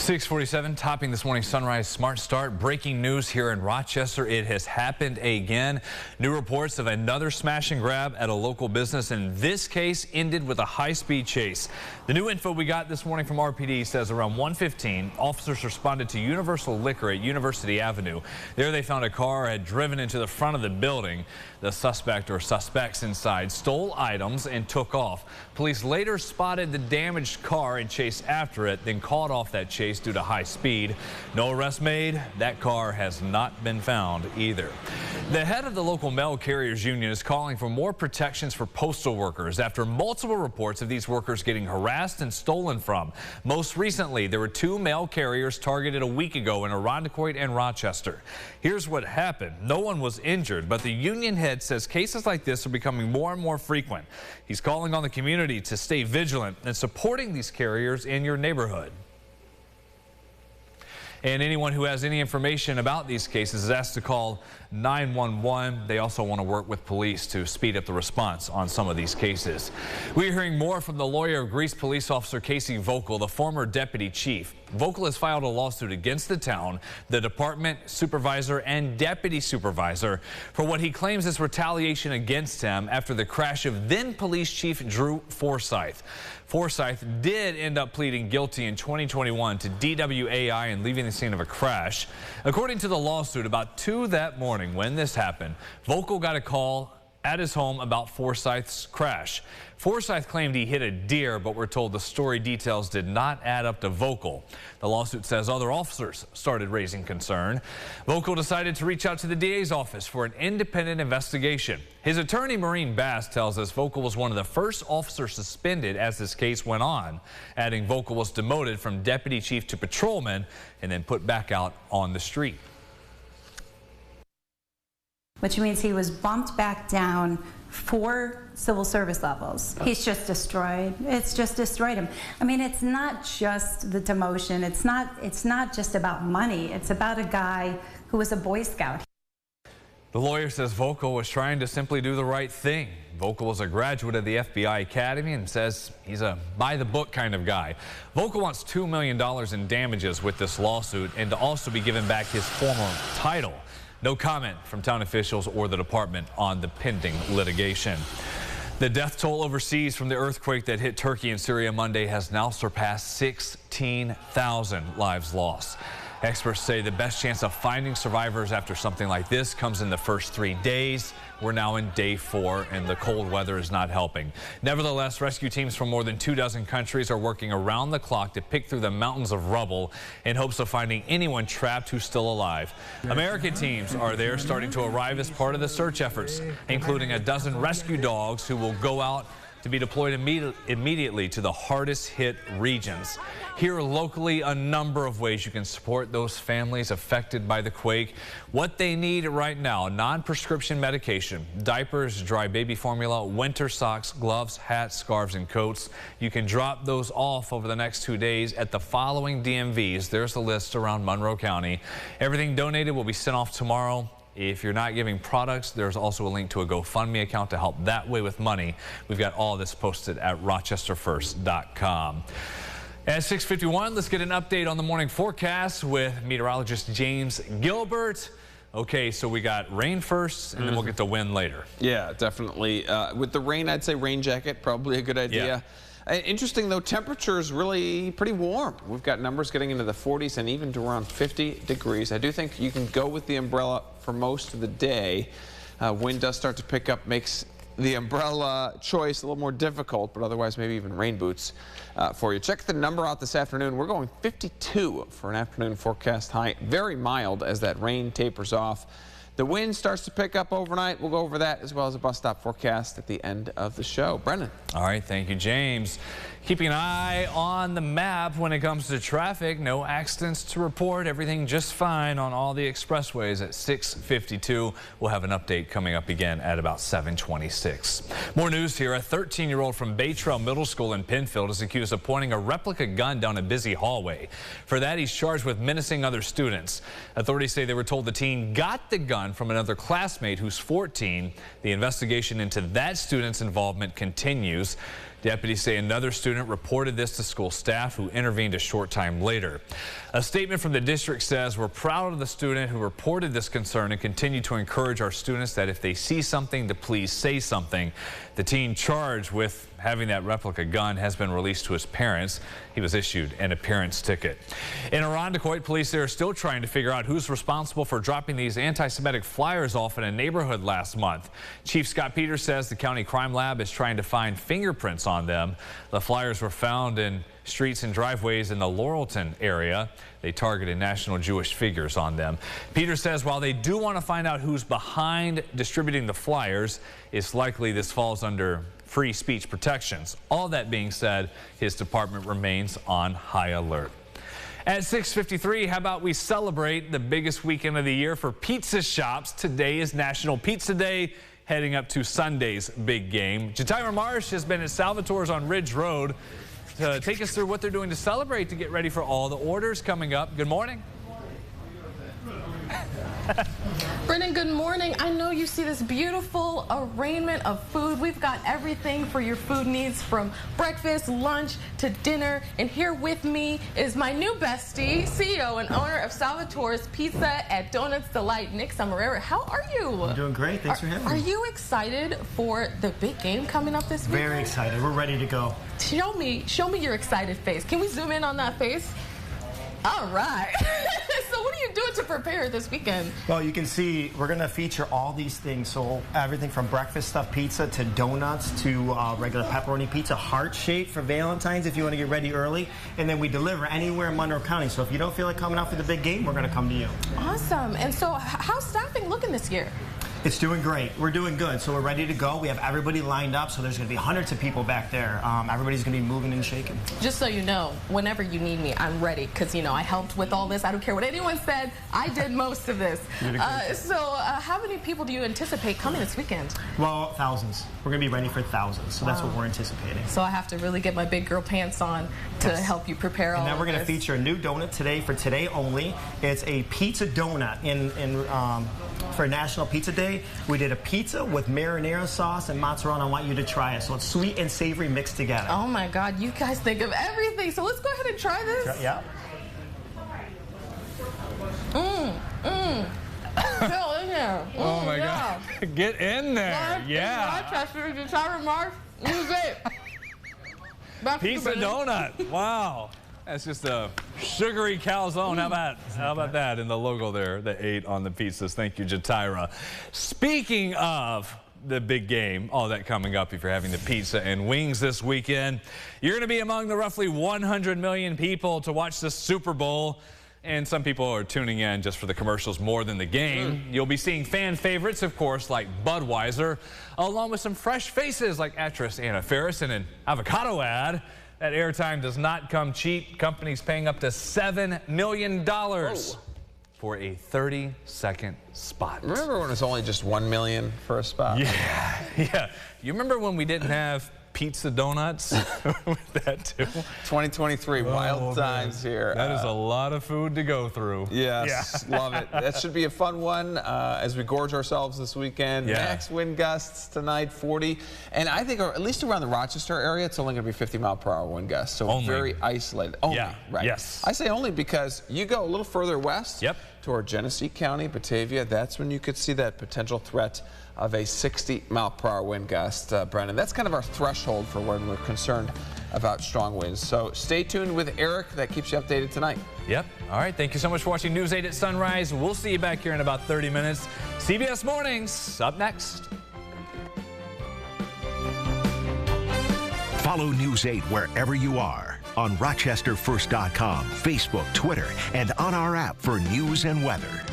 6:47, topping this morning's Sunrise Smart Start. Breaking news here in Rochester. It has happened again. New reports of another smash and grab at a local business. In this case, ended with a high-speed chase. The new info we got this morning from RPD says around 1:15, officers responded to Universal Liquor at University Avenue. There they found a car had driven into the front of the building. The suspect or suspects inside stole items and took off. Police later spotted the damaged car and chased after it, then called off that chase due to high speed. No arrest made. That car has not been found either. The head of the local mail carriers union is calling for more protections for postal workers after multiple reports of these workers getting harassed and stolen from. Most recently, there were 2 mail carriers targeted a week ago in Irondequoit and Rochester. Here's what happened. No one was injured, but the union head says cases like this are becoming more and more frequent. He's calling on the community to stay vigilant and supporting these carriers in your neighborhood. And anyone who has any information about these cases is asked to call 911. They also want to work with police to speed up the response on some of these cases. We're hearing more from the lawyer of Greece police officer Casey Vogel, the former deputy chief. Vogel has filed a lawsuit against the town, the department supervisor and deputy supervisor for what he claims is retaliation against him after the crash of then police chief Drew Forsyth. Forsyth did end up pleading guilty in 2021 to DWAI and leaving the scene of a crash. According to the lawsuit, about 2 that morning when this happened, Vogel got a call at his home about Forsyth's crash. Forsyth claimed he hit a deer, but we're told the story details did not add up to Vogel. The lawsuit says other officers started raising concern. Vogel decided to reach out to the DA's office for an independent investigation. His attorney, Maureen Bass, tells us Vogel was one of the first officers suspended as this case went on, adding Vogel was demoted from deputy chief to patrolman and then put back out on the street. Which means he was bumped back down 4 civil service levels. He's just destroyed. It's just destroyed him. I mean, it's not just the demotion. It's not just about money. It's about a guy who was a Boy Scout. The lawyer says Vogel was trying to simply do the right thing. Vogel was a graduate of the FBI Academy and says he's a by-the-book kind of guy. Vogel wants $2 million in damages with this lawsuit and to also be given back his former title. No comment from town officials or the department on the pending litigation. The death toll overseas from the earthquake that hit Turkey and Syria Monday has now surpassed 16,000 lives lost. Experts say the best chance of finding survivors after something like this comes in the first 3 days. We're now in day 4 and the cold weather is not helping. Nevertheless, rescue teams from more than 24 countries are working around the clock to pick through the mountains of rubble in hopes of finding anyone trapped who's still alive. American teams are there starting to arrive as part of the search efforts, including a dozen rescue dogs who will go out to be deployed immediately to the hardest hit regions. Here locally, a number of ways you can support those families affected by the quake. What they need right now: non-prescription medication, diapers, dry baby formula, winter socks, gloves, hats, scarves, and coats. You can drop those off over the next 2 days at the following DMVs. There's the list around Monroe County. Everything donated will be sent off tomorrow. If you're not giving products, there's also a link to a GoFundMe account to help that way with money. We've got all this posted at rochesterfirst.com. At 6:51, let's get an update on the morning forecast with meteorologist James Gilbert. Okay, so we got rain first, and then we'll get the wind later. Yeah, definitely. With the rain, I'd say rain jacket, probably a good idea. Yeah. Interesting, though, temperatures really pretty warm. We've got numbers getting into the 40s and even to around 50 degrees. I do think you can go with the umbrella for most of the day. Wind does start to pick up, makes the umbrella choice a little more difficult, but otherwise maybe even rain boots for you. Check the number out this afternoon. We're going 52 for an afternoon forecast high. Very mild as that rain tapers off. The wind starts to pick up overnight. We'll go over that as well as a bus stop forecast at the end of the show. Brendan. All right, thank you, James. Keeping an eye on the map when it comes to traffic. No accidents to report. Everything just fine on all the expressways at 6:52. We'll have an update coming up again at about 7:26. More news here. A 13-year-old from Bay Trail Middle School in Penfield is accused of pointing a replica gun down a busy hallway. For that, he's charged with menacing other students. Authorities say they were told the teen got the gun from another classmate who's 14. The investigation into that student's involvement continues. Deputies say another student reported this to school staff, who intervened a short time later. A statement from the district says, "We're proud of the student who reported this concern and continue to encourage our students that if they see something, to please say something." The teen charged with having that replica gun has been released to his parents. He was issued an appearance ticket. In Irondequoit, police there are still trying to figure out who's responsible for dropping these anti-Semitic flyers off in a neighborhood last month. Chief Scott Peters says the county crime lab is trying to find fingerprints on them. The flyers were found in streets and driveways in the Laurelton area. They targeted national Jewish figures on them. Peters says while they do want to find out who's behind distributing the flyers, it's likely this falls under free speech protections. All that being said, his department remains on high alert. At 6:53, how about we celebrate the biggest weekend of the year for pizza shops? Today is National Pizza Day, heading up to Sunday's big game. Jatira Marsh has been at Salvatore's on Ridge Road to take us through what they're doing to celebrate, to get ready for all the orders coming up. Good morning. Brennan, good morning. I know you see this beautiful arraignment of food. We've got everything for your food needs, from breakfast, lunch, to dinner. And here with me is my new bestie, CEO and owner of Salvatore's Pizza at Donuts Delight, Nick Samarera. How are you? I'm doing great. Thanks for having me. Are you excited for the big game coming up this week? Very excited. We're ready to go. Show me your excited face. Can we zoom in on that face? All right. So what are you doing to prepare this weekend? Well, you can see we're going to feature all these things. So everything from breakfast stuffed pizza to donuts to regular pepperoni pizza, heart shape for Valentine's if you want to get ready early. And then we deliver anywhere in Monroe County. So if you don't feel like coming out for the big game, we're going to come to you. Awesome. And so how's staffing looking this year? It's doing great. We're doing good. So we're ready to go. We have everybody lined up. So there's going to be hundreds of people back there. Everybody's going to be moving and shaking. Just so you know, whenever you need me, I'm ready. Because, you know, I helped with all this. I don't care what anyone said. I did most of this. How many people do you anticipate coming this weekend? Well, thousands. We're going to be ready for thousands. So that's what we're anticipating. So I have to really get my big girl pants on to help you prepare all of this. And then we're going to feature a new donut today for today only. It's a pizza donut for National Pizza Day. We did a pizza with marinara sauce and mozzarella. I want you to try it. So it's sweet and savory mixed together. Oh my God, you guys think of everything. So let's go ahead and try this. Yeah. Go in there. Oh my God. Get in there. Yeah. Rochester, Jatira Marsh, use it. Pizza donut. Wow. That's just a sugary calzone. How about that in the logo there, the 8 on the pizzas. Thank you, Jatira. Speaking of the big game, all that coming up if you're having the pizza and wings this weekend, you're going to be among the roughly 100 million people to watch the Super Bowl. And some people are tuning in just for the commercials more than the game. You'll be seeing fan favorites, of course, like Budweiser, along with some fresh faces like actress Anna Faris in an avocado ad. That airtime does not come cheap. Companies paying up to $7 million for a 30-second spot. Remember when it was only just $1 million for a spot? Yeah. You remember when we didn't have pizza donuts with that too? 2023, wild times here. That is a lot of food to go through. Yes, love it. That should be a fun one as we gorge ourselves this weekend. Max wind gusts tonight, 40. And I think at least around the Rochester area, it's only going to be 50-mile-per-hour wind gusts. So only. Very isolated. Only, right. Yes. I say only because you go a little further west toward Genesee County, Batavia. That's when you could see that potential threat of a 60-mile-per-hour wind gust, Brennan. That's kind of our threshold for when we're concerned about strong winds. So stay tuned with Eric. That keeps you updated tonight. Yep. All right. Thank you so much for watching News 8 at Sunrise. We'll see you back here in about 30 minutes. CBS Mornings up next. Follow News 8 wherever you are on RochesterFirst.com, Facebook, Twitter, and on our app for news and weather.